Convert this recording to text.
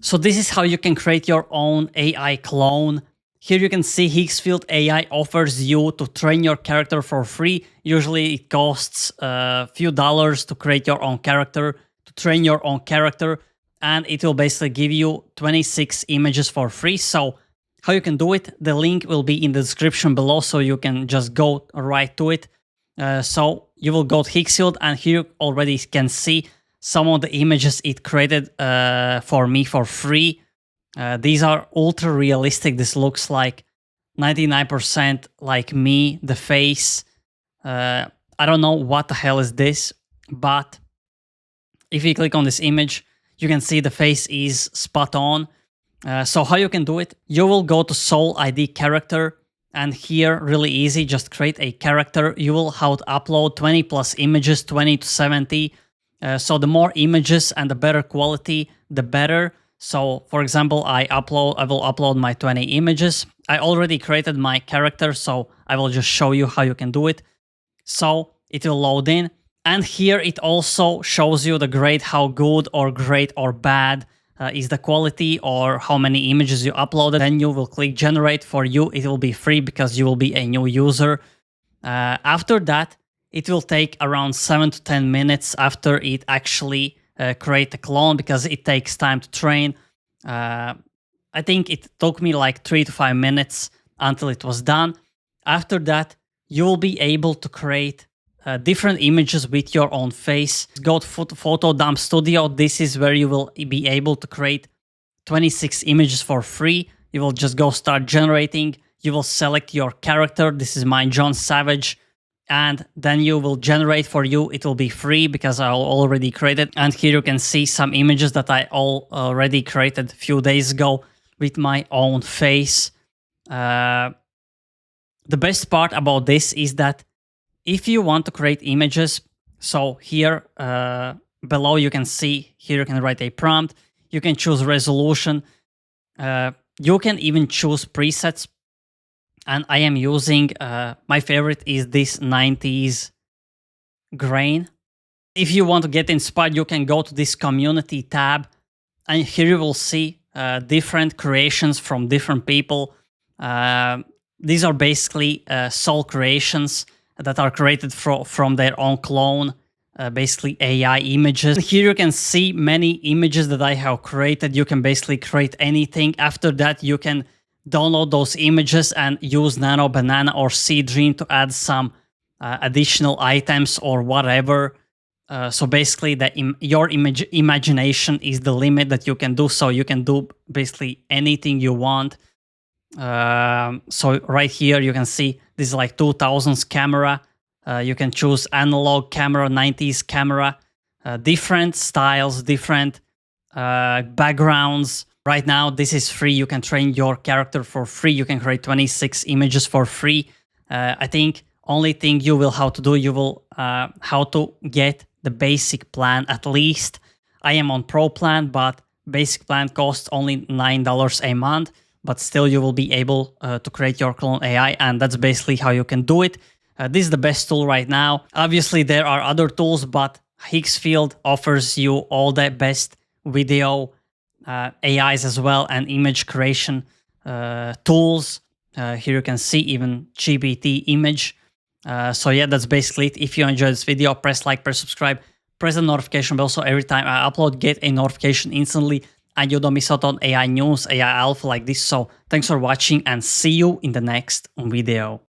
So this is how you can create your own AI clone. Here you can see Higgsfield AI offers you to train your character for free. Usually it costs a few dollars to create your own character, to train your own character, and it will basically give you 26 images for free. So how you can do it, the link will be in the description below, so you can just go right to it. So you will go to Higgsfield, and here you already can see some of the images it created for me for free. These are ultra realistic. This looks like 99% like me, the face. I don't know what the hell is this, but if you click on this image, you can see the face is spot on. So how you can do it? You will go to Soul ID character, and here, really easy, just create a character. You will have to upload 20 plus images, 20 to 70. So the more images and the better quality, the better. So for example, I will upload my 20 images. I already created my character, so I will just show you how you can do it. So it will load in, and here it also shows you the grade, how good or great or bad is the quality, or how many images you uploaded. Then you will click generate. For you, it will be free because you will be a new user. After that, it will take around 7 to 10 minutes after it actually create a clone, because it takes time to train. I think it took me like 3 to 5 minutes until it was done. After that, you will be able to create different images with your own face. Go to Photo Dump Studio. This is where you will be able to create 26 images for free. You will just go start generating. You will select your character. This is mine, John Savage. And then you will generate. For you, it will be free because I already created. And here you can see some images that I already created a few days ago with my own face. The best part about this is that if you want to create images, so here below you can see, here you can write a prompt. You can choose resolution. You can even choose presets. And I am using, my favorite is this 90s grain. If you want to get inspired, you can go to this community tab, and here you will see different creations from different people. These are basically soul creations that are created from their own clone, basically AI images. Here you can see many images that I have created. You can basically create anything. After that, you can download those images and use Nano Banana or Seedream to add some additional items or whatever. So basically, your imagination is the limit that you can do. So you can do basically anything you want. So right here you can see this is like 2000s camera. You can choose analog camera, 90s camera, different styles, different backgrounds. Right now, this is free. You can train your character for free. You can create 26 images for free. I think only thing you will have to do, you will how to get the basic plan at least. I am on Pro plan, but basic plan costs only $9 a month. But still, you will be able to create your clone AI, and that's basically how you can do it. This is the best tool right now. Obviously, there are other tools, but Higgsfield offers you all the best video AIs as well, and image creation tools. Here you can see even GPT image. So yeah, that's basically it. If you enjoyed this video, press like, press subscribe, press the notification bell so every time I upload, get a notification instantly, and you don't miss out on AI news, AI alpha like this. So thanks for watching, and see you in the next video.